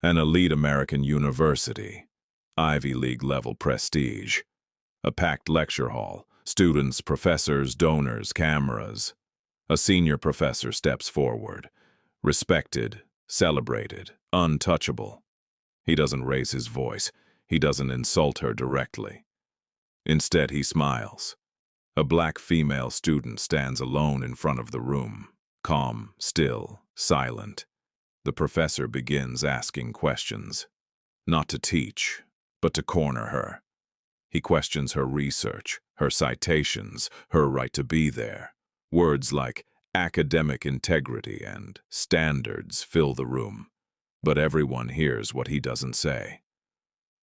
An elite American university, Ivy League level prestige. A packed lecture hall, students, professors, donors, cameras. A senior professor steps forward, respected, celebrated, untouchable. He doesn't raise his voice. He doesn't insult her directly. Instead, he smiles. A black female student stands alone in front of the room, calm, still, silent. The professor begins asking questions, not to teach, but to corner her. He questions her research, her citations, her right to be there. Words like academic integrity and standards fill the room, but everyone hears what he doesn't say.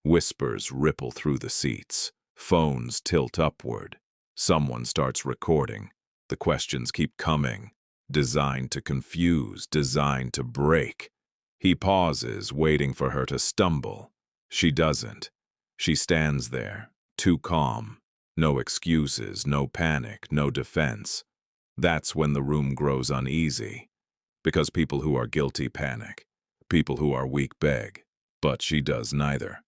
Whispers ripple through the seats, phones tilt upward. Someone starts recording. The questions keep coming, designed to confuse, designed to break. He pauses, waiting for her to stumble. She doesn't. She stands there, too calm. No excuses, no panic, no defense. That's when the room grows uneasy. Because people who are guilty panic. People who are weak beg. But she does neither.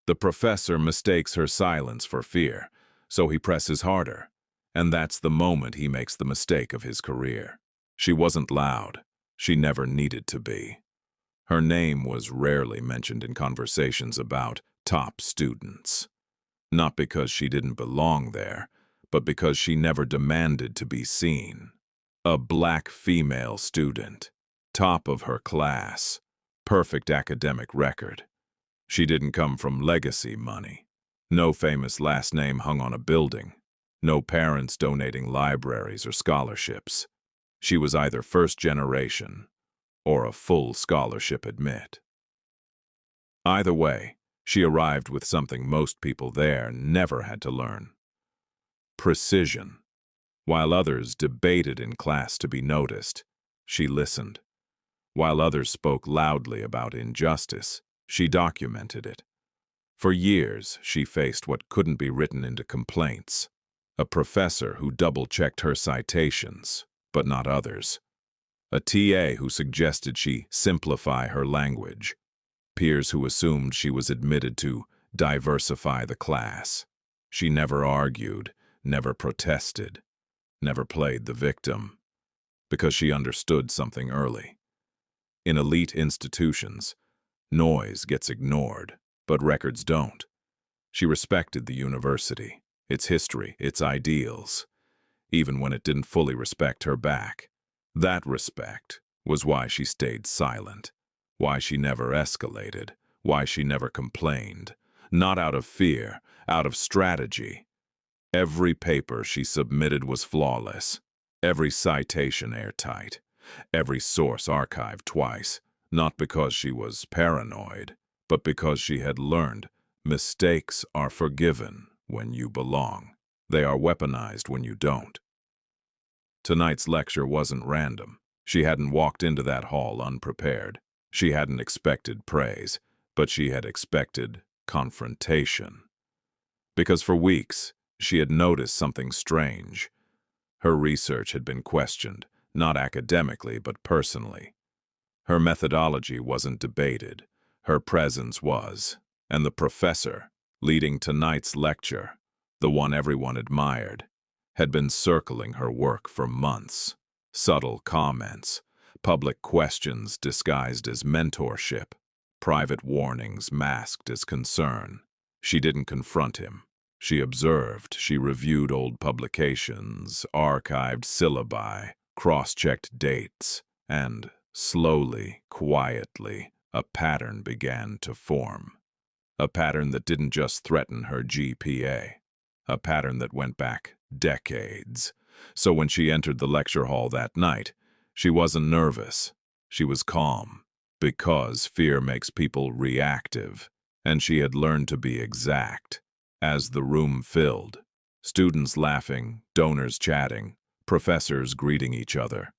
The professor mistakes her silence for fear, so he presses harder. And that's the moment he makes the mistake of his career. She wasn't loud. She never needed to be. Her name was rarely mentioned in conversations about top students. Not because she didn't belong there, but because she never demanded to be seen. A black female student, top of her class, perfect academic record. She didn't come from legacy money. No famous last name hung on a building. No parents donating libraries or scholarships. She was either first generation or a full scholarship admit. Either way, she arrived with something most people there never had to learn. Precision. While others debated in class to be noticed, she listened. While others spoke loudly about injustice, she documented it. For years, she faced what couldn't be written into complaints. A professor who double-checked her citations, but not others. A TA who suggested she simplify her language. Peers who assumed she was admitted to diversify the class. She never argued, never protested, never played the victim. Because she understood something early. In elite institutions, noise gets ignored, but records don't. She respected the university, its history, its ideals, even when it didn't fully respect her back. That respect was why she stayed silent, why she never escalated, why she never complained. Not out of fear, out of strategy. Every paper she submitted was flawless, every citation airtight, every source archived twice, not because she was paranoid, but because she had learned mistakes are forgiven when you belong. They are weaponized when you don't. Tonight's lecture wasn't random. She hadn't walked into that hall unprepared. She hadn't expected praise, but she had expected confrontation. Because for weeks, she had noticed something strange. Her research had been questioned, not academically, but personally. Her methodology wasn't debated. Her presence was. And the professor, leading tonight's lecture, the one everyone admired, had been circling her work for months. Subtle comments, public questions disguised as mentorship, private warnings masked as concern. She didn't confront him. She observed, she reviewed old publications, archived syllabi, cross-checked dates, and slowly, quietly, a pattern began to form. A pattern that didn't just threaten her GPA. A pattern that went back decades. So when she entered the lecture hall that night, she wasn't nervous. She was calm. Because fear makes people reactive. And she had learned to be exact. As the room filled, students laughing, donors chatting, professors greeting each other,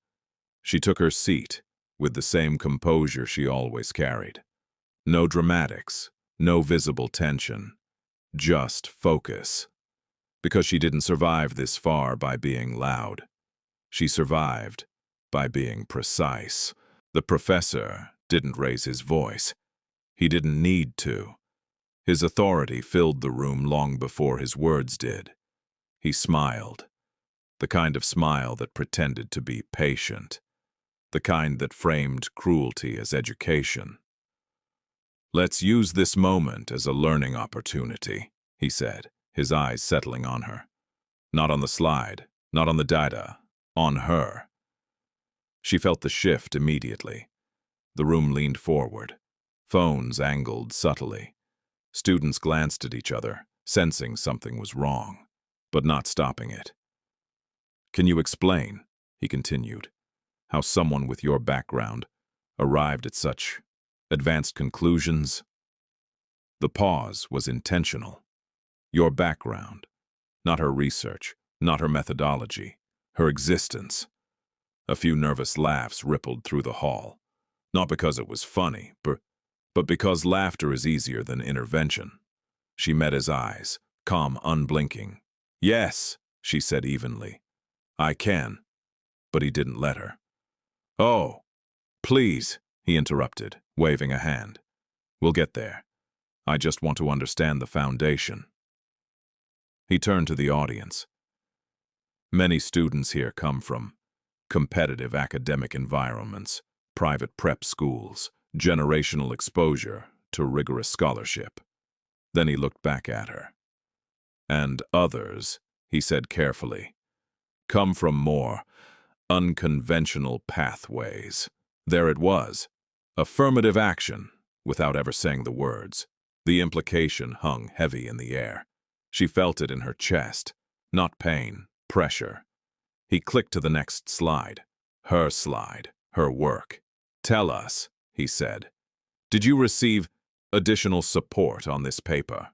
she took her seat with the same composure she always carried. No dramatics, no visible tension, just focus. Because she didn't survive this far by being loud. She survived by being precise. The professor didn't raise his voice. He didn't need to. His authority filled the room long before his words did. He smiled, the kind of smile that pretended to be patient, the kind that framed cruelty as education. "Let's use this moment as a learning opportunity," he said, his eyes settling on her. Not on the slide, not on the data, on her. She felt the shift immediately. The room leaned forward. Phones angled subtly. Students glanced at each other, sensing something was wrong, but not stopping it. "Can you explain," he continued, "how someone with your background arrived at such advanced conclusions?" The pause was intentional. Your background, not her research, not her methodology, her existence. A few nervous laughs rippled through the hall, not because it was funny, but because laughter is easier than intervention. She met his eyes, calm, unblinking. "Yes," she said evenly. "I can." But he didn't let her. "Oh, please," he interrupted, waving a hand. "We'll get there. I just want to understand the foundation." He turned to the audience. Many students here come from competitive academic environments, private prep schools, generational exposure to rigorous scholarship. Then he looked back at her. "And others," he said carefully, "come from more unconventional pathways." There it was, affirmative action, without ever saying the words. The implication hung heavy in the air. She felt it in her chest, not pain, pressure. He clicked to the next slide, her work. "Tell us," he said, "did you receive additional support on this paper?"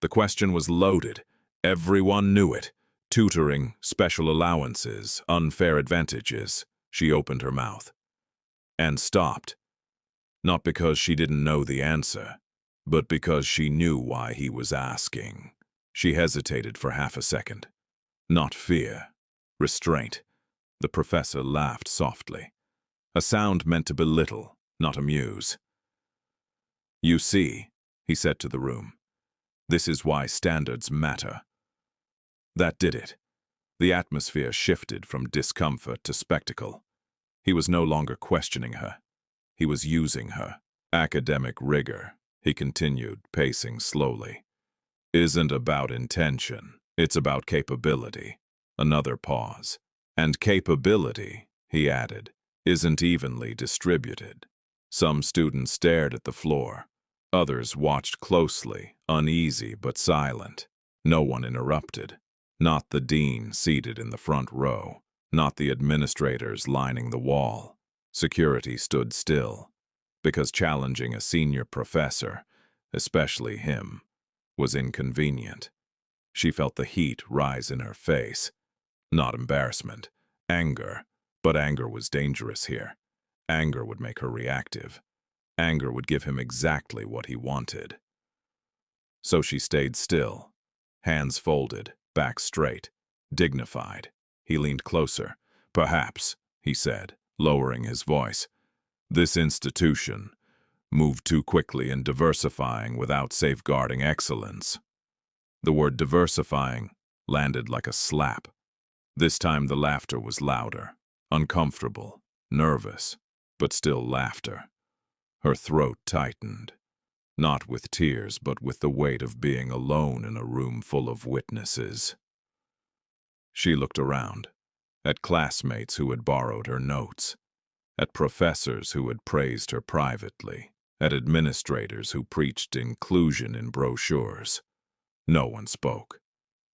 The question was loaded. Everyone knew it. Tutoring, special allowances, unfair advantages. She opened her mouth and stopped. Not because she didn't know the answer, but because she knew why he was asking. She hesitated for half a second. Not fear, restraint. The professor laughed softly, a sound meant to belittle, not amuse. "You see," he said to the room, "this is why standards matter." That did it. The atmosphere shifted from discomfort to spectacle. He was no longer questioning her. He was using her. "Academic rigor," he continued, pacing slowly, "isn't about intention. It's about capability." Another pause. "And capability," he added, "isn't evenly distributed." Some students stared at the floor. Others watched closely, uneasy but silent. No one interrupted. Not the dean seated in the front row. Not the administrators lining the wall. Security stood still, because challenging a senior professor, especially him, was inconvenient. She felt the heat rise in her face. Not embarrassment, anger, but anger was dangerous here. Anger would make her reactive. Anger would give him exactly what he wanted. So she stayed still, hands folded, back straight, dignified. He leaned closer. "Perhaps," he said, lowering his voice, "this institution moved too quickly in diversifying without safeguarding excellence." The word diversifying landed like a slap. This time the laughter was louder, uncomfortable, nervous, but still laughter. Her throat tightened, not with tears, but with the weight of being alone in a room full of witnesses. She looked around, at classmates who had borrowed her notes, at professors who had praised her privately, at administrators who preached inclusion in brochures. No one spoke,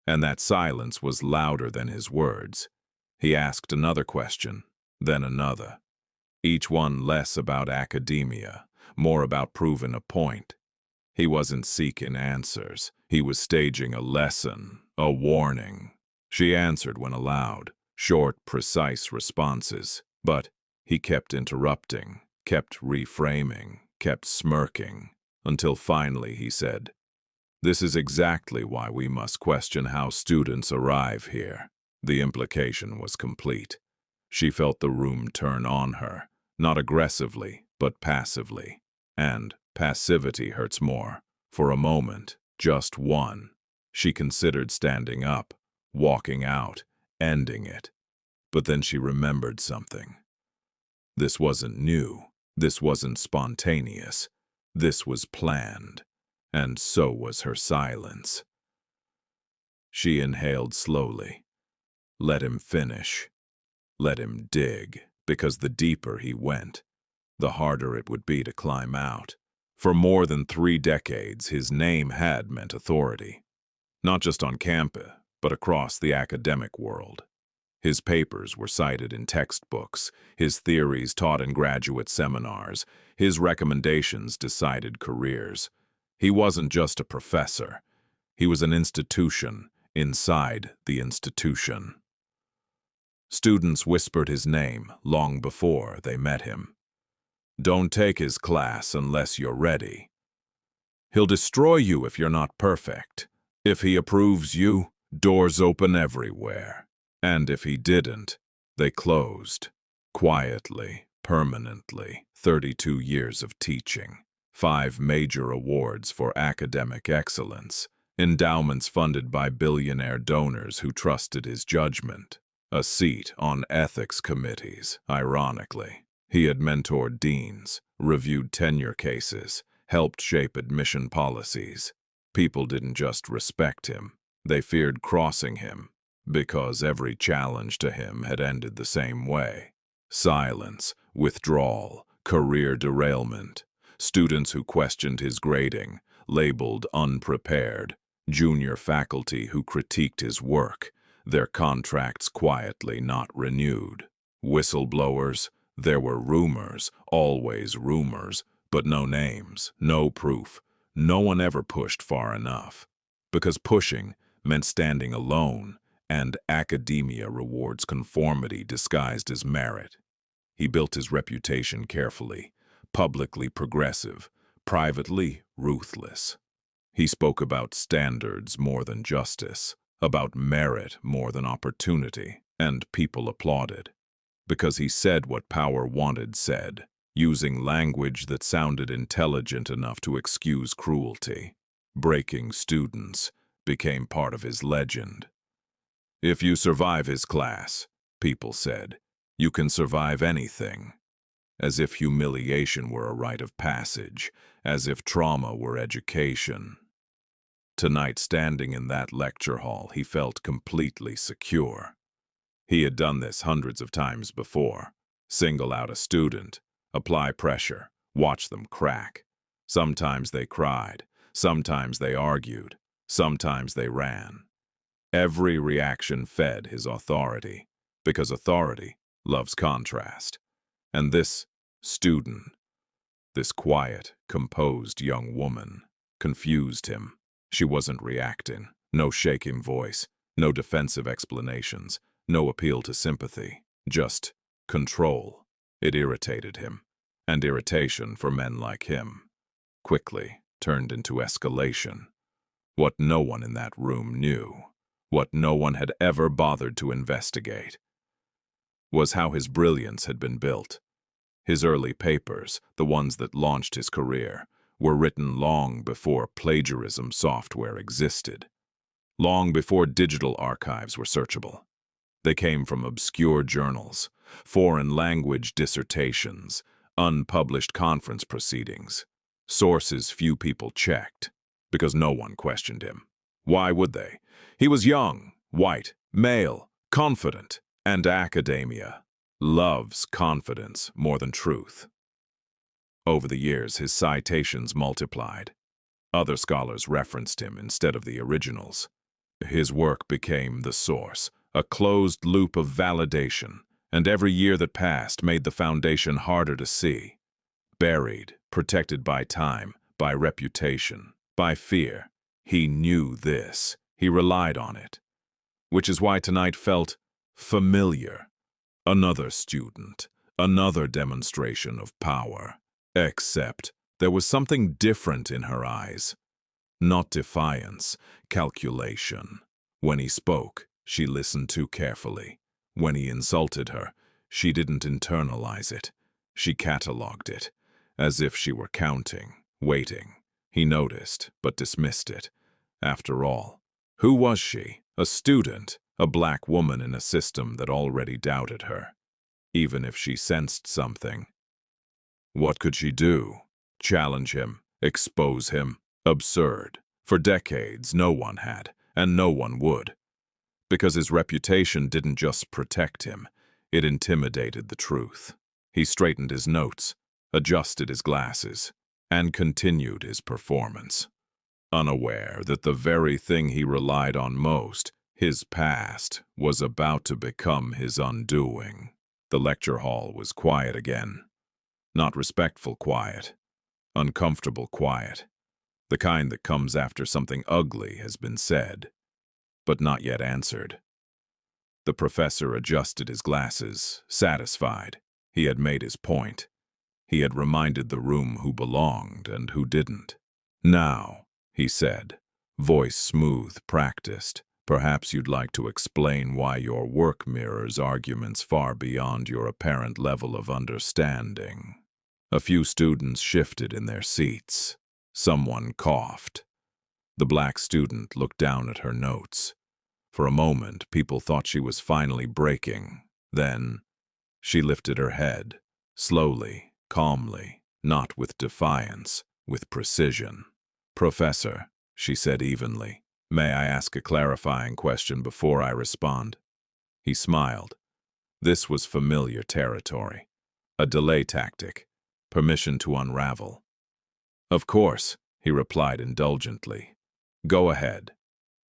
and that silence was louder than his words. He asked another question, then another, each one less about academia, more about proving a point. He wasn't seeking answers. He was staging a lesson, a warning. She answered when allowed, short, precise responses, but he kept interrupting, kept reframing, kept smirking, until finally he said, "This is exactly why we must question how students arrive here." The implication was complete. She felt the room turn on her, not aggressively, but passively. And Passivity hurts more. For a moment, just one, she considered standing up, walking out, ending it. But then she remembered something. This wasn't new. This wasn't spontaneous. This was planned. And so was her silence. She inhaled slowly. Let him finish. Let him dig, because the deeper he went, the harder it would be to climb out. For more than 3 decades, his name had meant authority. Not just on campus, but across the academic world. His papers were cited in textbooks, his theories taught in graduate seminars, his recommendations decided careers. He wasn't just a professor. He was an institution inside the institution. Students whispered his name long before they met him. Don't take his class unless you're ready. He'll destroy you if you're not perfect. If he approves you, doors open everywhere. And if he didn't, they closed. Quietly, permanently, 32 years of teaching, 5 major awards for academic excellence, endowments funded by billionaire donors who trusted his judgment, a seat on ethics committees, ironically. He had mentored deans, reviewed tenure cases, helped shape admission policies. People didn't just respect him, they feared crossing him, because every challenge to him had ended the same way. Silence, withdrawal, career derailment. Students who questioned his grading, labeled unprepared. Junior faculty who critiqued his work, their contracts quietly not renewed. Whistleblowers, there were rumors, always rumors, but no names, no proof. No one ever pushed far enough. Because pushing meant standing alone, and academia rewards conformity disguised as merit. He built his reputation carefully, publicly progressive, privately ruthless. He spoke about standards more than justice, about merit more than opportunity, and people applauded. Because he said what power wanted said, using language that sounded intelligent enough to excuse cruelty. Breaking students became part of his legend. If you survive his class, people said, you can survive anything. As if humiliation were a rite of passage, as if trauma were education. Tonight, standing in that lecture hall, he felt completely secure. He had done this hundreds of times before. Single out a student, apply pressure, watch them crack. Sometimes they cried, sometimes they argued, sometimes they ran. Every reaction fed his authority, because authority loves contrast. And this student, this quiet, composed young woman, confused him. She wasn't reacting, no shaking voice, no defensive explanations, no appeal to sympathy, just control. It irritated him, and irritation for men like him quickly turned into escalation. What no one in that room knew, what no one had ever bothered to investigate, was how his brilliance had been built. His early papers, the ones that launched his career, were written long before plagiarism software existed, long before digital archives were searchable. They came from obscure journals, foreign language dissertations, unpublished conference proceedings, sources few people checked, because no one questioned him. Why would they? He was young, white, male, confident, and academia loves confidence more than truth. Over the years, his citations multiplied. Other scholars referenced him instead of the originals. His work became the source, a closed loop of validation, and every year that passed made the foundation harder to see. Buried, protected by time, by reputation, by fear. He knew this. He relied on it. Which is why tonight felt familiar. Another student, another demonstration of power. Except there was something different in her eyes. Not defiance, calculation. When he spoke, she listened too carefully. When he insulted her, she didn't internalize it. She cataloged it, as if she were counting. Waiting. He noticed, but dismissed it. After all, who was she? A student, a black woman in a system that already doubted her. Even if she sensed something. What could she do? Challenge him? Expose him? Absurd. For decades, no one had, and no one would. Because his reputation didn't just protect him, it intimidated the truth. He straightened his notes, adjusted his glasses, and continued his performance, unaware that the very thing he relied on most, his past, was about to become his undoing. The lecture hall was quiet again. Not respectful quiet, uncomfortable quiet, the kind that comes after something ugly has been said, but not yet answered. The professor adjusted his glasses, satisfied. He had made his point. He had reminded the room who belonged and who didn't. Now, he said, voice smooth, practiced, perhaps you'd like to explain why your work mirrors arguments far beyond your apparent level of understanding. A few students shifted in their seats. Someone coughed. The black student looked down at her notes. For a moment, people thought she was finally breaking. Then, she lifted her head, slowly, calmly, not with defiance, with precision. "Professor," she said evenly, "may I ask a clarifying question before I respond?" He smiled. This was familiar territory. A delay tactic. Permission to unravel. "Of course," he replied indulgently. "Go ahead."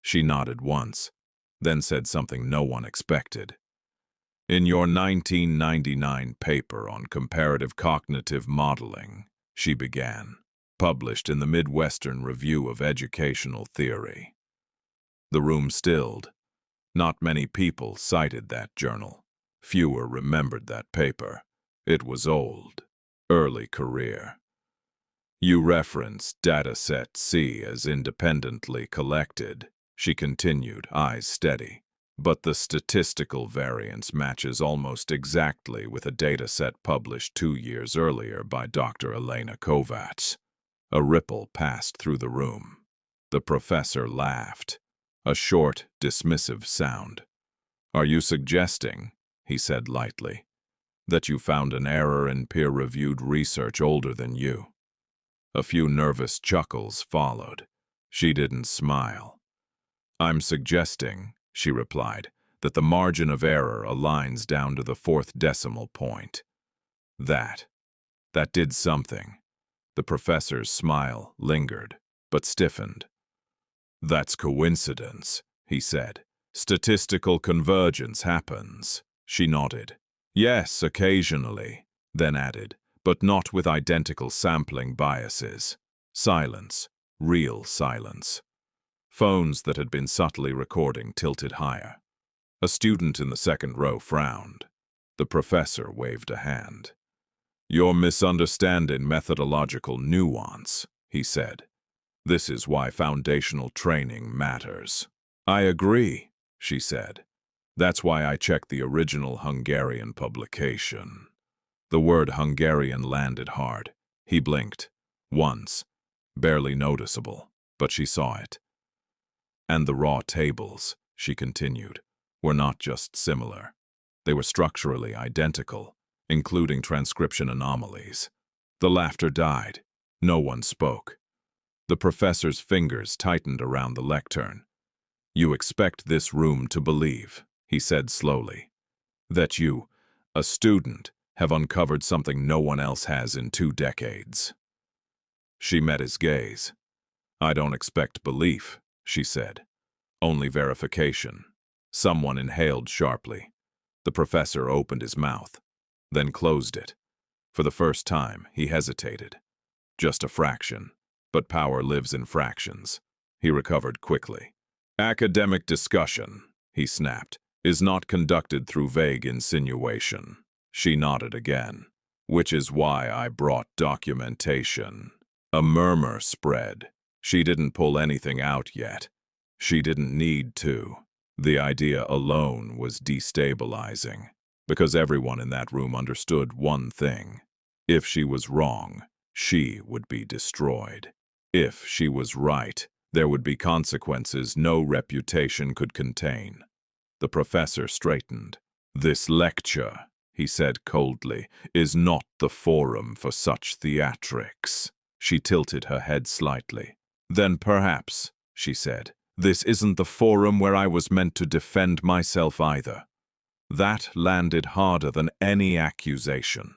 She nodded once, then said something no one expected. "In your 1999 paper on comparative cognitive modeling," she began, "published in the Midwestern Review of Educational Theory." The room stilled. Not many people cited that journal. Fewer remembered that paper. It was old. Early career. "You reference dataset C as independently collected," she continued, eyes steady. "But the statistical variance matches almost exactly with a dataset published 2 years earlier by Dr. Elena Kovacs." A ripple passed through the room. The professor laughed. A short, dismissive sound. "Are you suggesting," he said lightly, "that you found an error in peer-reviewed research older than you?" A few nervous chuckles followed. She didn't smile. "I'm suggesting," she replied, "that the margin of error aligns down to the 4th decimal point. That did something." The professor's smile lingered, but stiffened. "That's coincidence," he said. "Statistical convergence happens." She nodded. "Yes, occasionally," then added, "but not with identical sampling biases." Silence. Real silence. Phones that had been subtly recording tilted higher. A student in the second row frowned. The professor waved a hand. "You're misunderstanding methodological nuance," he said. "This is why foundational training matters." "I agree," she said. "That's why I checked the original Hungarian publication." The word Hungarian landed hard. He blinked. Once. Barely noticeable, but she saw it. "And the raw tables," she continued, "were not just similar. They were structurally identical, including transcription anomalies." The laughter died. No one spoke. The professor's fingers tightened around the lectern. "You expect this room to believe," he said slowly, "that you, a student, have uncovered something no one else has in 2 decades. She met his gaze. "I don't expect belief," she said. "Only verification." Someone inhaled sharply. The professor opened his mouth, then closed it. For the first time, he hesitated. Just a fraction, but power lives in fractions. He recovered quickly. "Academic discussion," he snapped, "is not conducted through vague insinuation." She nodded again. "Which is why I brought documentation." A murmur spread. She didn't pull anything out yet. She didn't need to. The idea alone was destabilizing, because everyone in that room understood one thing. If she was wrong, She would be destroyed. If she was right, there would be consequences no reputation could contain. The professor straightened. "This lecture," he said coldly, "is not the forum for such theatrics." She tilted her head slightly. "Then perhaps," she said, "this isn't the forum where I was meant to defend myself either." That landed harder than any accusation.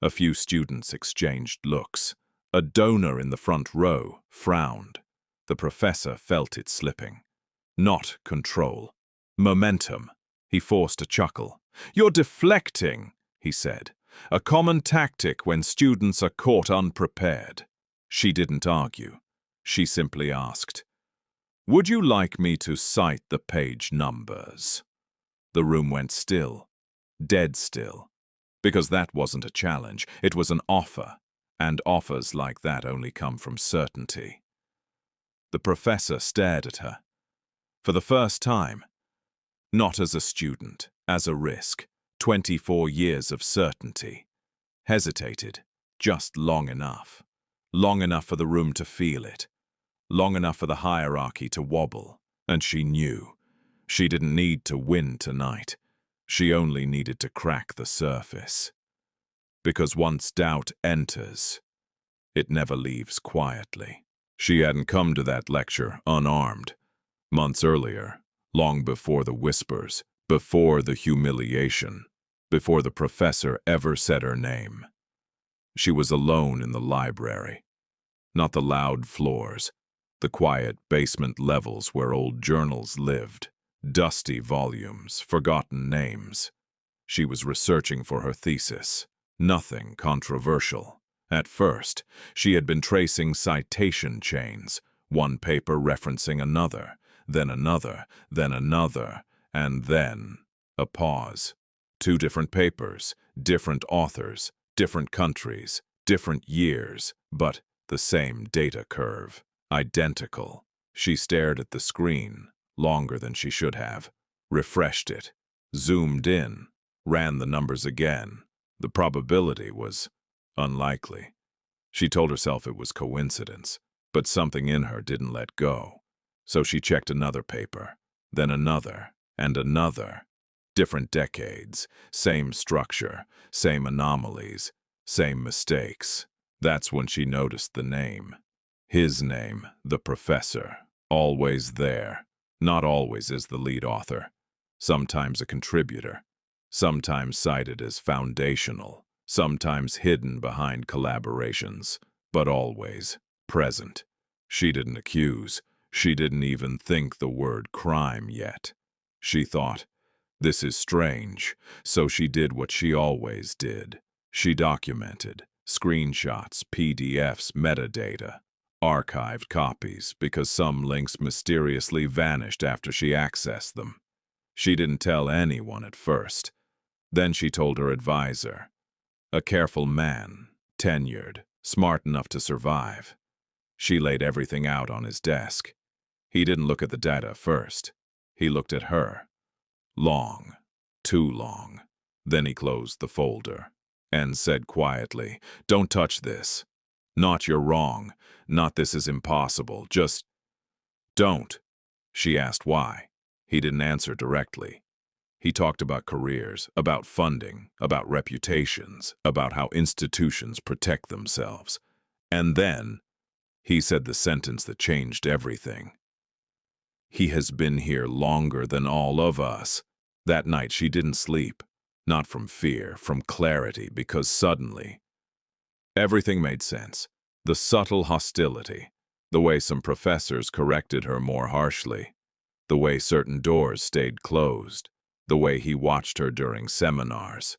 A few students exchanged looks. A donor in the front row frowned. The professor felt it slipping. Not control. Momentum. He forced a chuckle. "You're deflecting," he said. "A common tactic when students are caught unprepared." She didn't argue. She simply asked, "Would you like me to cite the page numbers?" The room went still. Dead still. Because that wasn't a challenge, it was an offer. And offers like that only come from certainty. The professor stared at her. For the first time. Not as a student, as a risk. 24 years of certainty. Hesitated. Just long enough. Long enough for the room to feel it. Long enough for the hierarchy to wobble. And she knew. She didn't need to win tonight. She only needed to crack the surface. Because once doubt enters, it never leaves quietly. She hadn't come to that lecture unarmed. Months earlier, long before the whispers, before the humiliation, before the professor ever said her name. She was alone in the library. Not the loud floors, the quiet basement levels where old journals lived, dusty volumes, forgotten names. She was researching for her thesis. Nothing controversial. At first, she had been tracing citation chains, one paper referencing another, then another, then another, and then a pause. 2 different papers, different authors, different countries, different years, but the same data curve. Identical. She stared at the screen, longer than she should have, refreshed it, zoomed in, ran the numbers again. The probability was unlikely. She told herself it was coincidence, but something in her didn't let go. So she checked another paper, then another, and another. Different decades, same structure, same anomalies, same mistakes. That's when she noticed the name. His name, the professor, always there. Not always as the lead author. Sometimes a contributor. Sometimes cited as foundational, sometimes hidden behind collaborations, but always present. She didn't accuse. She didn't even think the word crime yet. She thought, "This is strange," so she did what she always did. She documented screenshots, PDFs, metadata, archived copies because some links mysteriously vanished after she accessed them. She didn't tell anyone at first. Then she told her advisor, a careful man, tenured, smart enough to survive. She laid everything out on his desk. He didn't look at the data first. He looked at her. Long, too long. Then he closed the folder and said quietly, "Don't touch this. Not you're wrong. Not this is impossible. Just don't." She asked why. He didn't answer directly. He talked about careers, about funding, about reputations, about how institutions protect themselves. And then, he said the sentence that changed everything. "He has been here longer than all of us." That night she didn't sleep. Not from fear, from clarity, because suddenly, everything made sense. The subtle hostility, the way some professors corrected her more harshly, the way certain doors stayed closed, the way he watched her during seminars.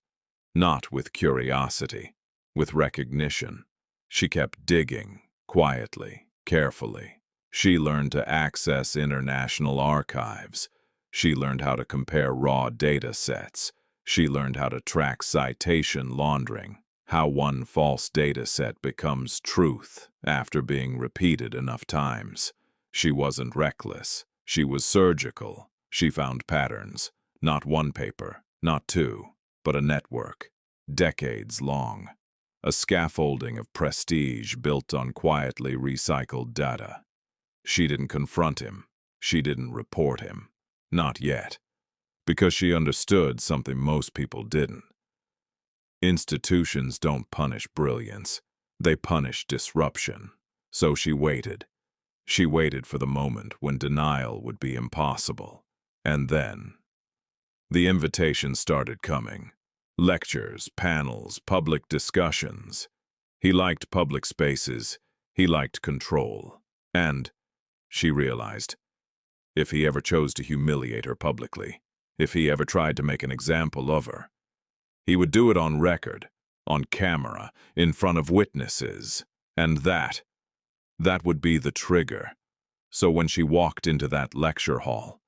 Not with curiosity, with recognition. She kept digging, quietly, carefully. She learned to access international archives. She learned how to compare raw data sets. She learned how to track citation laundering, how one false data set becomes truth after being repeated enough times. She wasn't reckless. She was surgical. She found patterns. Not one paper, not 2, but a network. Decades long. a scaffolding of prestige built on quietly recycled data. She didn't confront him. She didn't report him. Not yet. Because she understood something most people didn't. Institutions don't punish brilliance. They punish disruption. So she waited. She waited for the moment when denial would be impossible. And then the invitations started coming. Lectures, panels, public discussions. He liked public spaces. He liked control. And, she realized, if he ever chose to humiliate her publicly, if he ever tried to make an example of her, he would do it on record, on camera, in front of witnesses. And that would be the trigger. So when she walked into that lecture hall,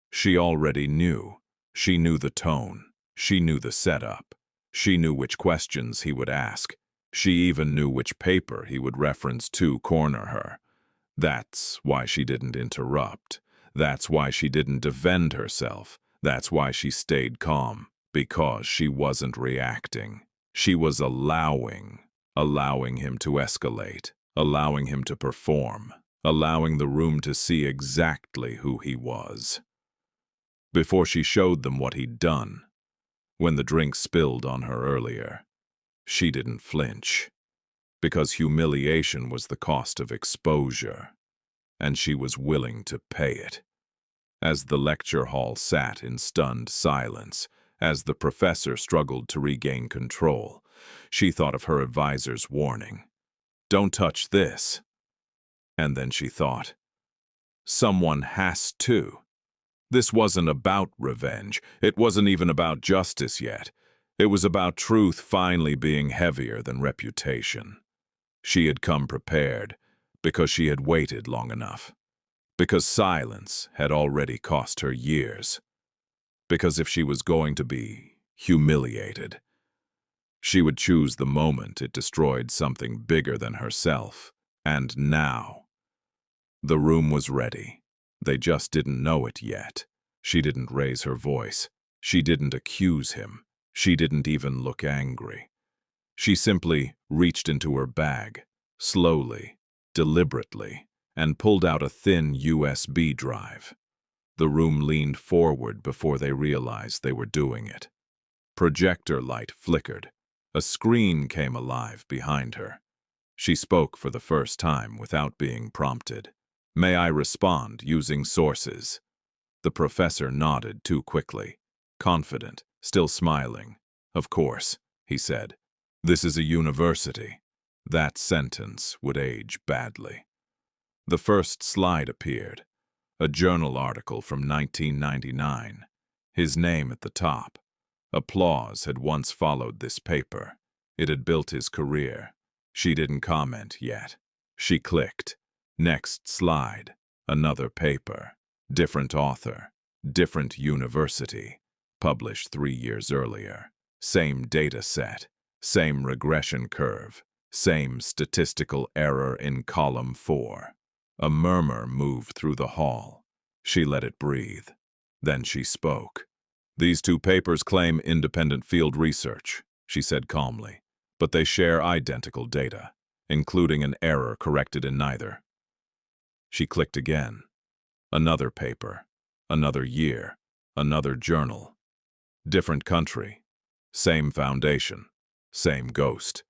she already knew. She knew the tone. She knew the setup. She knew which questions he would ask. She even knew which paper he would reference to corner her. That's why she didn't interrupt. That's why she didn't defend herself. That's why she stayed calm. Because she wasn't reacting. She was allowing him to escalate, allowing him to perform, allowing the room to see exactly who he was. Before she showed them what he'd done, when the drink spilled on her earlier, she didn't flinch. Because humiliation was the cost of exposure, and she was willing to pay it. As the lecture hall sat in stunned silence, as the professor struggled to regain control, she thought of her advisor's warning. Don't touch this. And then she thought, someone has to. This wasn't about revenge. It wasn't even about justice yet. It was about truth finally being heavier than reputation. She had come prepared because she had waited long enough. Because silence had already cost her years. Because if she was going to be humiliated, she would choose the moment it destroyed something bigger than herself. And now, the room was ready. They just didn't know it yet. She didn't raise her voice. She didn't accuse him. She didn't even look angry. She simply reached into her bag, slowly, deliberately, and pulled out a thin USB drive. The room leaned forward before they realized they were doing it. Projector light flickered. A screen came alive behind her. She spoke for the first time without being prompted. May I respond using sources? The professor nodded too quickly, confident, still smiling. Of course, he said. This is a university. That sentence would age badly. The first slide appeared, a journal article from 1999. His name at the top. Applause had once followed this paper. It had built his career. She didn't comment yet. She clicked. Next slide. Another paper. Different author. Different university. Published 3 years earlier. Same data set. Same regression curve. Same statistical error in column 4. A murmur moved through the hall. She let it breathe. Then she spoke. These 2 papers claim independent field research, she said calmly, but they share identical data, including an error corrected in neither. She clicked again. Another paper, another year, another journal. Different country, same foundation, same ghost.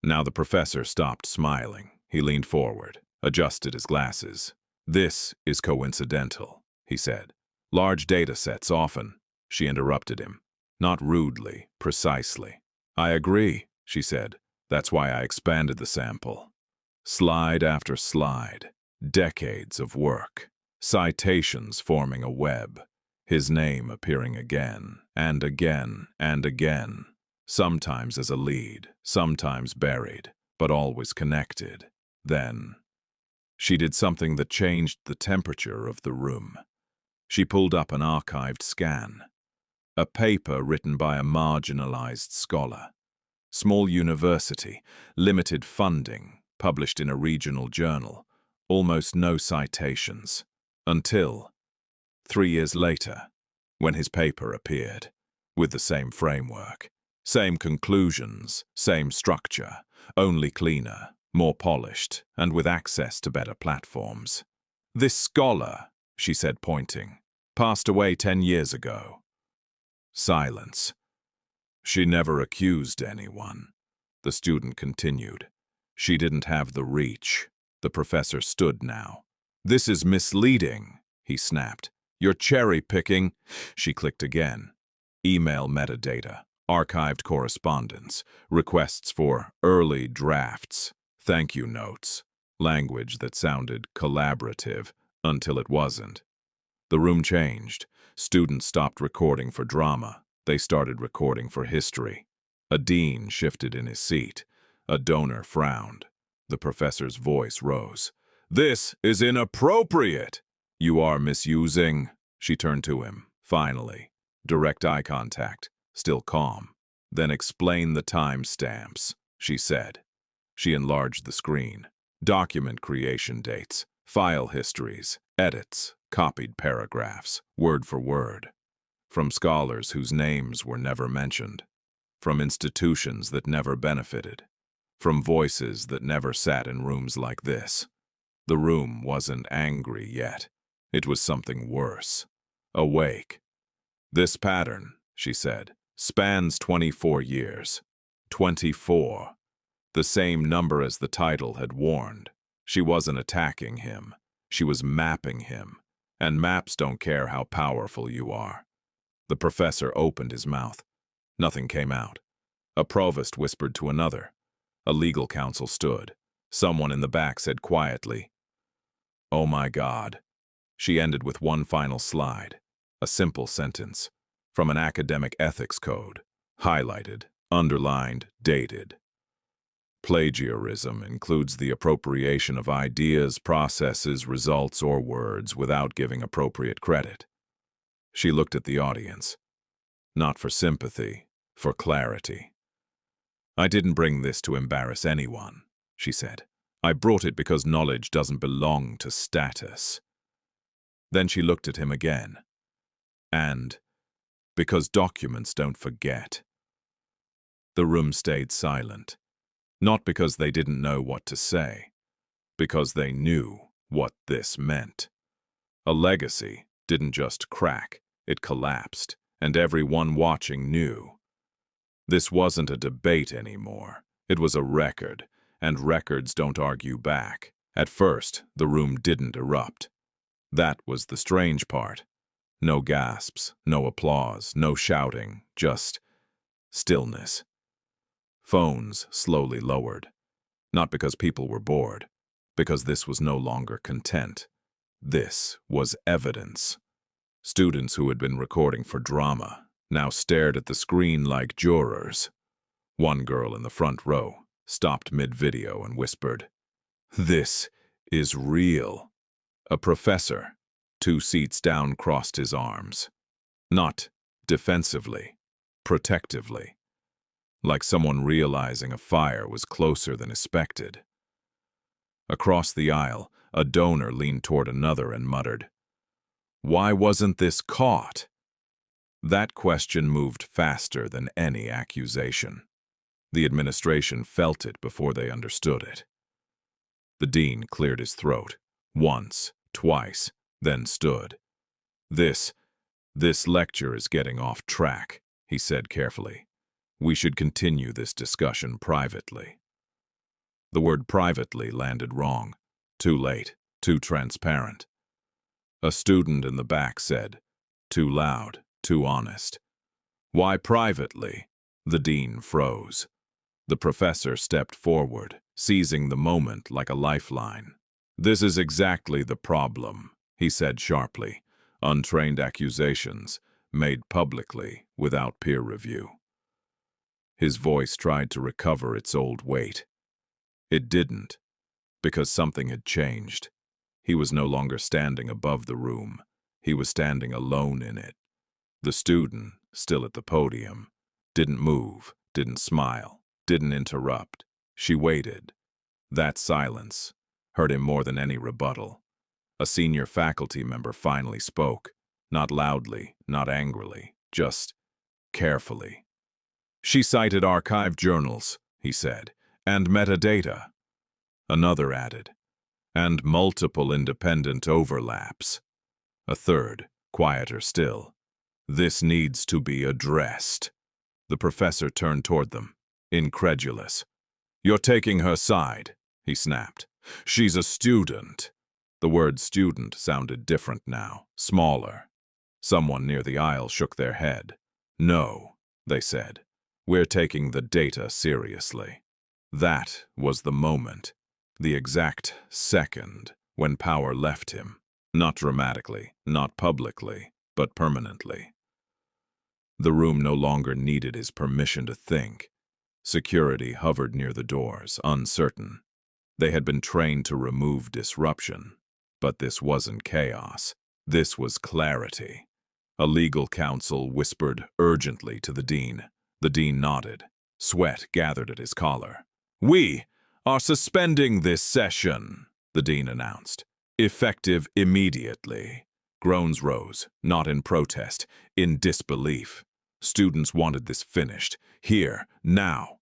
Now the professor stopped smiling. He leaned forward, adjusted his glasses. This is coincidental, he said. Large data sets often, she interrupted him. Not rudely, precisely. I agree, she said. That's why I expanded the sample. Slide after slide, decades of work, citations forming a web, his name appearing again and again and again, sometimes as a lead, sometimes buried, but always connected. Then, she did something that changed the temperature of the room. She pulled up an archived scan. A paper written by a marginalized scholar. Small university, limited funding, published in a regional journal. Almost no citations. Until 3 years later, when his paper appeared, with the same framework. Same conclusions, same structure, only cleaner, more polished, and with access to better platforms. This scholar, she said, pointing, passed away 10 years ago. Silence. She never accused anyone. The student continued. She didn't have the reach. The professor stood now. This is misleading, he snapped. You're cherry-picking. She clicked again. Email metadata, archived correspondence, requests for early drafts, thank you notes, language that sounded collaborative until it wasn't. The room changed. Students stopped recording for drama. They started recording for history. A dean shifted in his seat. A donor frowned. The professor's voice rose. This is inappropriate. You are misusing. She turned to him, finally. Direct eye contact, still calm. Then explain the timestamps, she said. She enlarged the screen. Document creation dates, file histories, edits, copied paragraphs, word for word. From scholars whose names were never mentioned. From institutions that never benefited. From voices that never sat in rooms like this. The room wasn't angry yet. It was something worse. Awake. This pattern, she said, spans 24 years. 24. The same number as the title had warned. She wasn't attacking him. She was mapping him. And maps don't care how powerful you are. The professor opened his mouth. Nothing came out. A provost whispered to another. A legal counsel stood. Someone in the back said quietly, "Oh my God." She ended with one final slide. A simple sentence. From an academic ethics code. Highlighted, underlined, dated. Plagiarism includes the appropriation of ideas, processes, results, or words without giving appropriate credit. She looked at the audience. Not for sympathy, for clarity. I didn't bring this to embarrass anyone, she said. I brought it because knowledge doesn't belong to status. Then she looked at him again. And because documents don't forget. The room stayed silent. Not because they didn't know what to say. Because they knew what this meant. A legacy didn't just crack, it collapsed, and everyone watching knew. This wasn't a debate anymore. It was a record, and records don't argue back. At first, the room didn't erupt. That was the strange part. No gasps, no applause, no shouting, just stillness. Phones slowly lowered. Not because people were bored, because this was no longer content. This was evidence. Students who had been recording for drama now stared at the screen like jurors. One girl in the front row stopped mid-video and whispered, "This is real." A professor, 2 seats down, crossed his arms. Not defensively, protectively. Like someone realizing a fire was closer than expected. Across the aisle, a donor leaned toward another and muttered, "Why wasn't this caught?" That question moved faster than any accusation. The administration felt it before they understood it. The dean cleared his throat, once, twice, then stood. This lecture is getting off track," he said carefully. "We should continue this discussion privately." The word privately landed wrong. Too late, too transparent. A student in the back said, "Too loud, too honest." "Why privately?" The dean froze. The professor stepped forward, seizing the moment like a lifeline. "This is exactly the problem," he said sharply. "Untrained accusations, made publicly, without peer review." His voice tried to recover its old weight. It didn't, because something had changed. He was no longer standing above the room. He was standing alone in it. The student, still at the podium, didn't move, didn't smile, didn't interrupt. She waited. That silence hurt him more than any rebuttal. A senior faculty member finally spoke, not loudly, not angrily, just carefully. She cited archived journals, he said, and metadata. Another added, and multiple independent overlaps. A third, quieter still. This needs to be addressed. The professor turned toward them, incredulous. You're taking her side, he snapped. She's a student. The word student sounded different now, smaller. Someone near the aisle shook their head. No, they said. We're taking the data seriously. That was the moment, the exact second when power left him. Not dramatically, not publicly, but permanently. The room no longer needed his permission to think. Security hovered near the doors, uncertain. They had been trained to remove disruption. But this wasn't chaos. This was clarity. A legal counsel whispered urgently to the dean. The dean nodded. Sweat gathered at his collar. We are suspending this session, the dean announced. Effective immediately. Groans rose, not in protest, in disbelief. Students wanted this finished, here, now.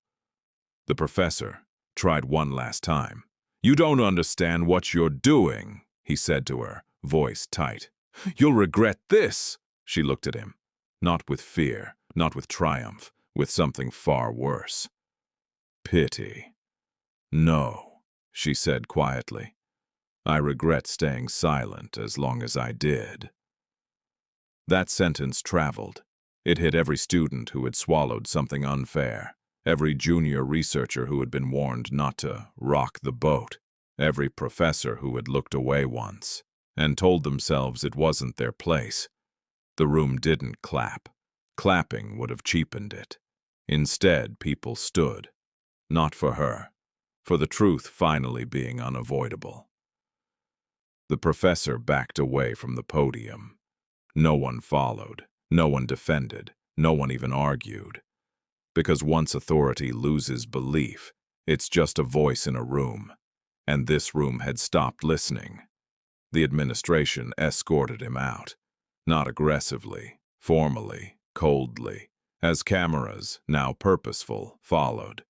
The professor tried one last time. You don't understand what you're doing, he said to her, voice tight. You'll regret this. She looked at him, not with fear, not with triumph, with something far worse. Pity. No, she said quietly. I regret staying silent as long as I did. That sentence traveled. It hit every student who had swallowed something unfair, every junior researcher who had been warned not to rock the boat, every professor who had looked away once and told themselves it wasn't their place. The room didn't clap. Clapping would have cheapened it. Instead, people stood. Not for her, for the truth finally being unavoidable. The professor backed away from the podium. No one followed, no one defended, no one even argued. Because once authority loses belief, it's just a voice in a room, and this room had stopped listening. The administration escorted him out, not aggressively, formally, coldly, as cameras, now purposeful, followed.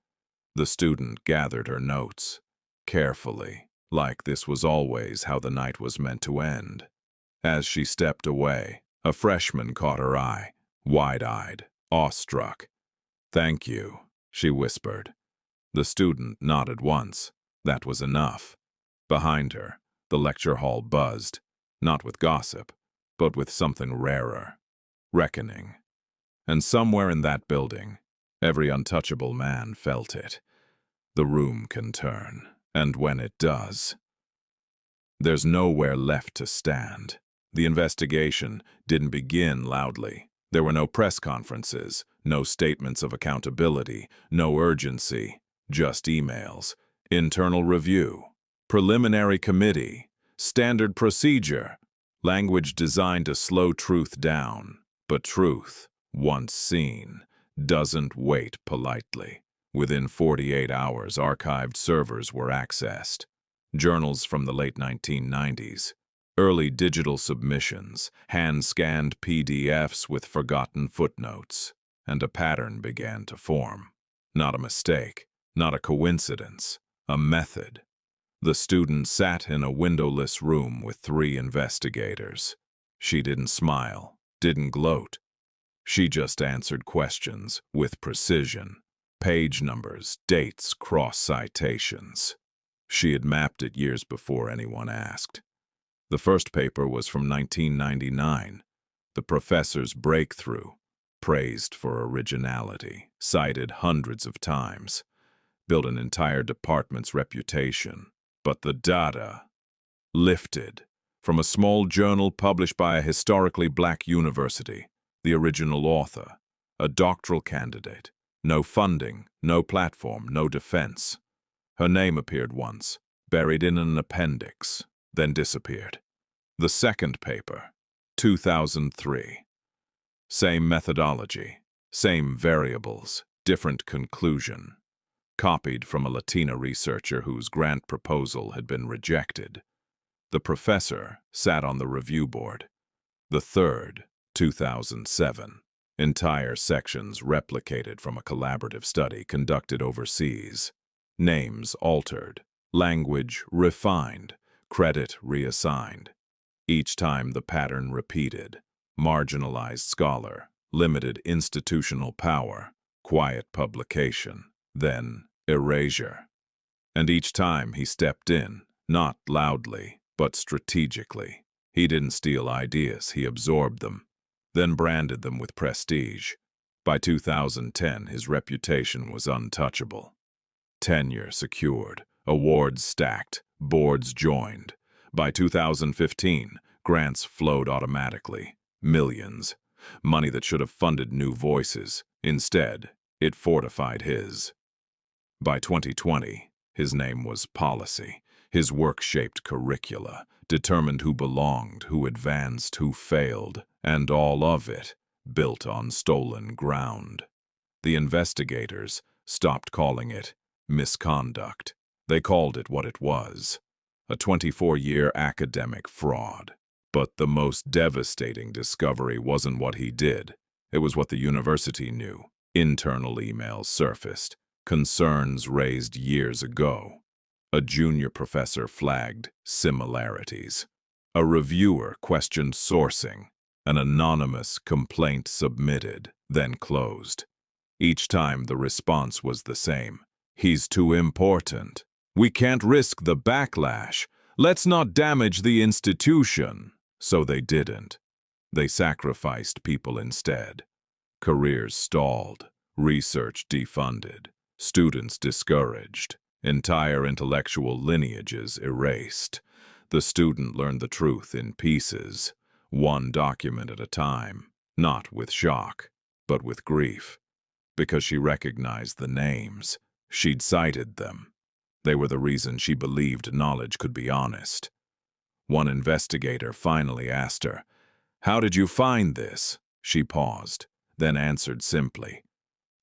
The student gathered her notes, carefully, like this was always how the night was meant to end. As she stepped away, a freshman caught her eye, wide-eyed, awestruck. Thank you, she whispered. The student nodded once. That was enough. Behind her, the lecture hall buzzed, not with gossip, but with something rarer. Reckoning. And somewhere in that building, every untouchable man felt it. The room can turn, and when it does, there's nowhere left to stand. The investigation didn't begin loudly. There were no press conferences, no statements of accountability, no urgency, just emails, internal review, preliminary committee, standard procedure, language designed to slow truth down. But truth, once seen, doesn't wait politely. Within 48 hours, archived servers were accessed. Journals from the late 1990s, early digital submissions, hand-scanned PDFs with forgotten footnotes, and a pattern began to form. Not a mistake, not a coincidence, a method. The student sat in a windowless room with 3 investigators. She didn't smile, didn't gloat. She just answered questions with precision. Page numbers, dates, cross-citations. She had mapped it years before anyone asked. The first paper was from 1999. The professor's breakthrough, praised for originality, cited hundreds of times, built an entire department's reputation. But the data lifted from a small journal published by a historically black university, the original author, a doctoral candidate, no funding, no platform, no defense. Her name appeared once, buried in an appendix, then disappeared. The second paper, 2003. Same methodology, same variables, different conclusion. Copied from a Latina researcher whose grant proposal had been rejected. The professor sat on the review board. The third, 2007. Entire sections replicated from a collaborative study conducted overseas. Names altered, language refined, credit reassigned. Each time the pattern repeated: marginalized scholar, limited institutional power, quiet publication, then erasure. And each time he stepped in, not loudly, but strategically. He didn't steal ideas, he absorbed them, then branded them with prestige. By 2010, his reputation was untouchable. Tenure secured, awards stacked, boards joined. By 2015, grants flowed automatically. Millions. Money that should have funded new voices. Instead, it fortified his. By 2020, his name was policy. His work shaped curricula, determined who belonged, who advanced, who failed, and all of it built on stolen ground. The investigators stopped calling it misconduct. They called it what it was: a 24-year academic fraud. But the most devastating discovery wasn't what he did. It was what the university knew. Internal emails surfaced, concerns raised years ago. A junior professor flagged similarities. A reviewer questioned sourcing. An anonymous complaint submitted, then closed. Each time the response was the same: he's too important. We can't risk the backlash. Let's not damage the institution. So they didn't. They sacrificed people instead. Careers stalled, research defunded, students discouraged, entire intellectual lineages erased. The student learned the truth in pieces, one document at a time, not with shock, but with grief. Because she recognized the names, she'd cited them. They were the reason she believed knowledge could be honest. One investigator finally asked her, "How did you find this?" She paused, then answered simply,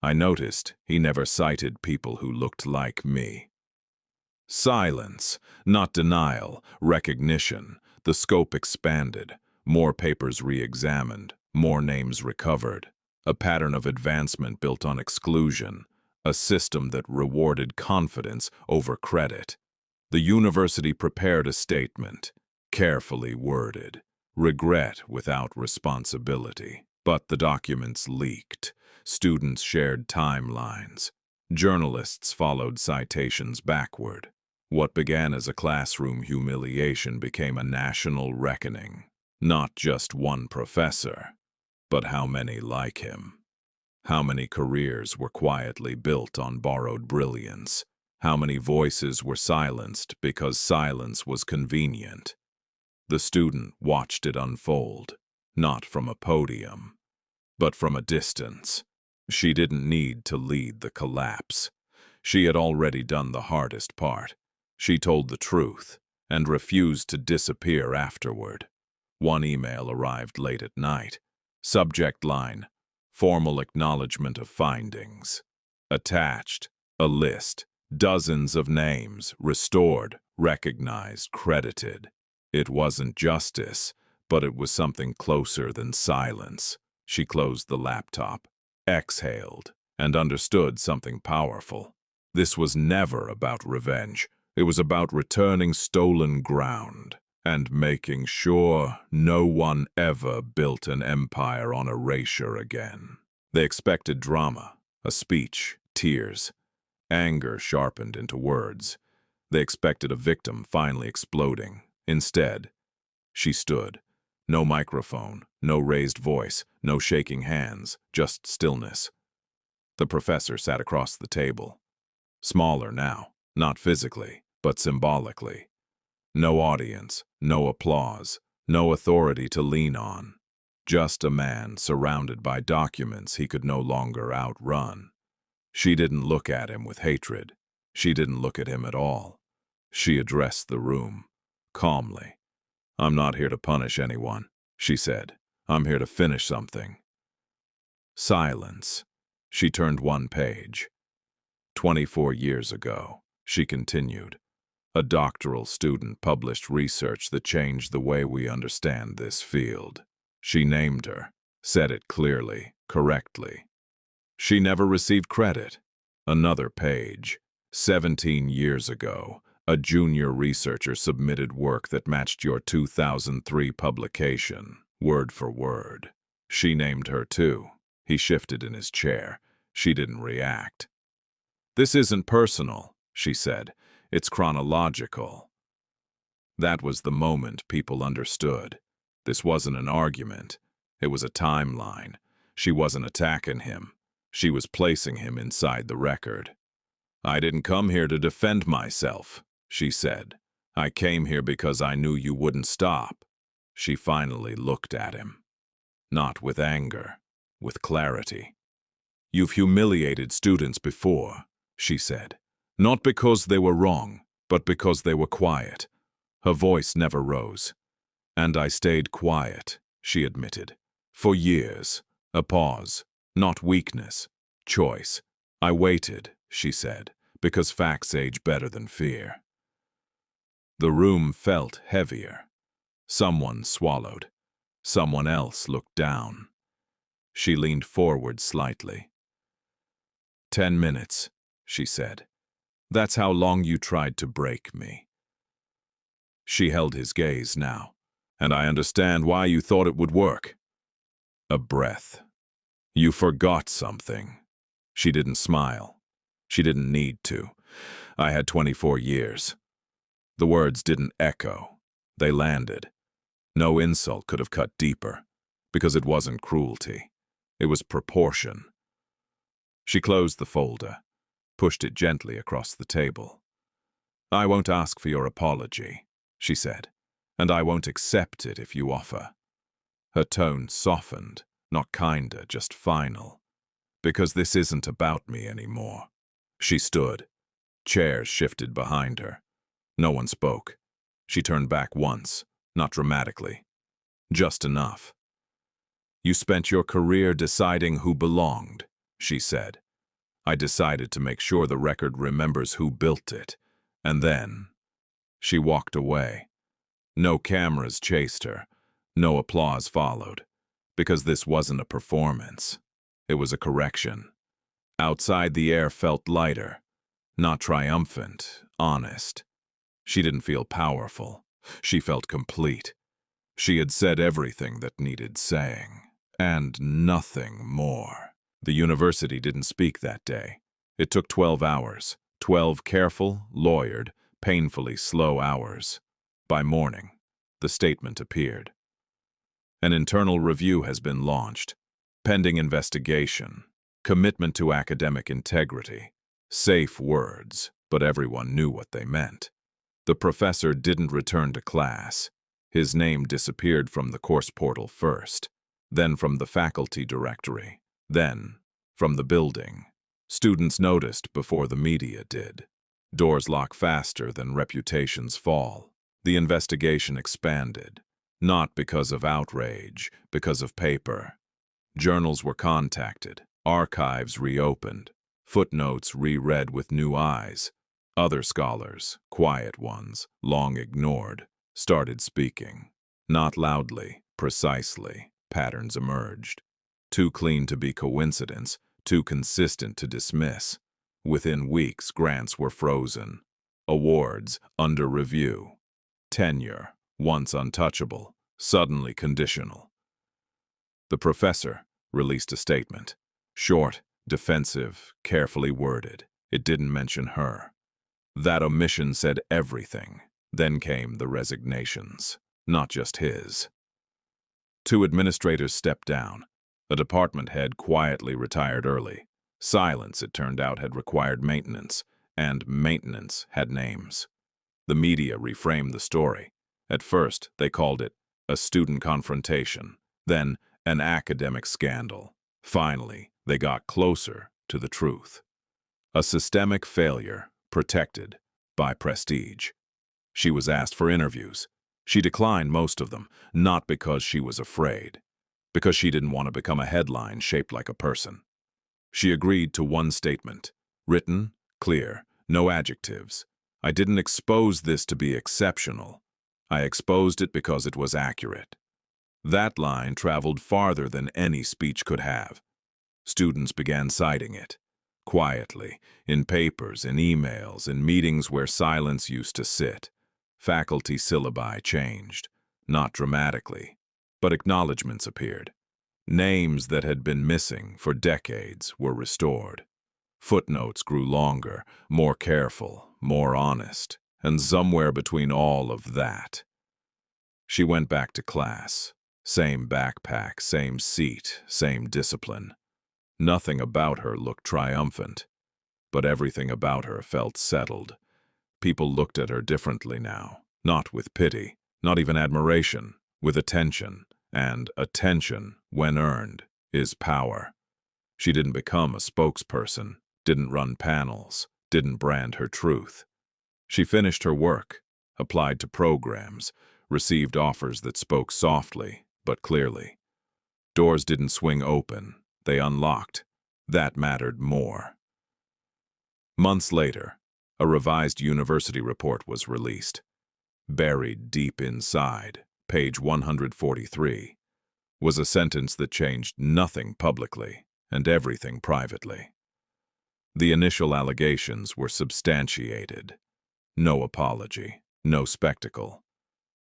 "I noticed he never cited people who looked like me." Silence, not denial, recognition. The scope expanded, more papers re-examined, more names recovered. A pattern of advancement built on exclusion, a system that rewarded confidence over credit. The university prepared a statement, carefully worded, regret without responsibility. But the documents leaked. Students shared timelines. Journalists followed citations backward. What began as a classroom humiliation became a national reckoning. Not just one professor, but how many like him. How many careers were quietly built on borrowed brilliance? How many voices were silenced because silence was convenient? The student watched it unfold, not from a podium, but from a distance. She didn't need to lead the collapse. She had already done the hardest part. She told the truth and refused to disappear afterward. One email arrived late at night. Subject line: formal acknowledgement of findings. Attached, a list, dozens of names, restored, recognized, credited. It wasn't justice, but it was something closer than silence. She closed the laptop, exhaled, and understood something powerful. This was never about revenge. It was about returning stolen ground and making sure no one ever built an empire on erasure again. They expected drama, a speech, tears. Anger sharpened into words. They expected a victim finally exploding. Instead, she stood. No microphone, no raised voice, no shaking hands, just stillness. The professor sat across the table. Smaller now, not physically, but symbolically. No audience, no applause, no authority to lean on. Just a man surrounded by documents he could no longer outrun. She didn't look at him with hatred. She didn't look at him at all. She addressed the room, calmly. "I'm not here to punish anyone," she said. "I'm here to finish something." Silence. She turned one page. 24 years ago, she continued, a doctoral student published research that changed the way we understand this field. She named her, said it clearly, correctly. She never received credit. Another page. 17 years ago, a junior researcher submitted work that matched your 2003 publication, word for word. She named her too. He shifted in his chair. She didn't react. "This isn't personal," she said. "It's chronological." That was the moment people understood. This wasn't an argument. It was a timeline. She wasn't attacking him. She was placing him inside the record. "I didn't come here to defend myself," she said. "I came here because I knew you wouldn't stop." She finally looked at him. Not with anger, with clarity. "You've humiliated students before," she said. "Not because they were wrong, but because they were quiet." Her voice never rose. "And I stayed quiet," she admitted. "For years. A pause. Not weakness. Choice. I waited," she said, "because facts age better than fear." The room felt heavier. Someone swallowed. Someone else looked down. She leaned forward slightly. 10 minutes, she said. "That's how long you tried to break me." She held his gaze now. "And I understand why you thought it would work." A breath. "You forgot something." She didn't smile. She didn't need to. "I had 24 years. The words didn't echo. They landed. No insult could have cut deeper, because it wasn't cruelty. It was proportion. She closed the folder, pushed it gently across the table. "I won't ask for your apology," she said, "and I won't accept it if you offer." Her tone softened, not kinder, just final. "Because this isn't about me anymore." She stood. Chairs shifted behind her. No one spoke. She turned back once, not dramatically. Just enough. "You spent your career deciding who belonged," she said. "I decided to make sure the record remembers who built it. And then..." She walked away. No cameras chased her. No applause followed. Because this wasn't a performance. It was a correction. Outside, the air felt lighter. Not triumphant, honest. She didn't feel powerful. She felt complete. She had said everything that needed saying. And nothing more. The university didn't speak that day. It took 12 hours. 12 careful, lawyered, painfully slow hours. By morning, the statement appeared. "An internal review has been launched. Pending investigation. Commitment to academic integrity." Safe words, but everyone knew what they meant. The professor didn't return to class. His name disappeared from the course portal first, then from the faculty directory, then from the building. Students noticed before the media did. Doors lock faster than reputations fall. The investigation expanded, not because of outrage, because of paper. Journals were contacted, archives reopened, footnotes reread with new eyes. Other scholars, quiet ones, long ignored, started speaking. Not loudly, precisely, patterns emerged. Too clean to be coincidence, too consistent to dismiss. Within weeks, grants were frozen. Awards under review. Tenure, once untouchable, suddenly conditional. The professor released a statement. Short, defensive, carefully worded. It didn't mention her. That omission said everything. Then came the resignations, not just his. 2 administrators stepped down. A department head quietly retired early. Silence, it turned out, had required maintenance, and maintenance had names. The media reframed the story. At first, they called it a student confrontation, then an academic scandal. Finally, they got closer to the truth. A systemic failure, protected by prestige. She was asked for interviews. She declined most of them, not because she was afraid, because she didn't want to become a headline shaped like a person. She agreed to one statement, written, clear, no adjectives. "I didn't expose this to be exceptional. I exposed it because it was accurate." That line traveled farther than any speech could have. Students began citing it, quietly, in papers, in emails, in meetings where silence used to sit. Faculty syllabi changed, not dramatically, but acknowledgments appeared. Names that had been missing for decades were restored. Footnotes grew longer, more careful, more honest, and somewhere between all of that, she went back to class. Same backpack, same seat, same discipline. Nothing about her looked triumphant, but everything about her felt settled. People looked at her differently now, not with pity, not even admiration, with attention. And attention, when earned, is power. She didn't become a spokesperson, didn't run panels, didn't brand her truth. She finished her work, applied to programs, received offers that spoke softly but clearly. Doors didn't swing open, they unlocked. That mattered more. Months later, a revised university report was released. Buried deep inside, page 143, was a sentence that changed nothing publicly and everything privately. The initial allegations were substantiated. No apology, no spectacle.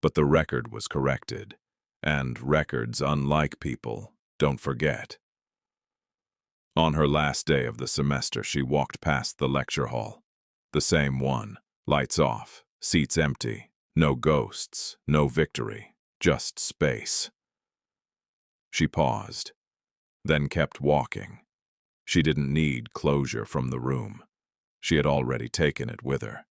But the record was corrected, and records, unlike people, don't forget. On her last day of the semester, she walked past the lecture hall. The same one, lights off, seats empty, no ghosts, no victory, just space. She paused, then kept walking. She didn't need closure from the room. She had already taken it with her.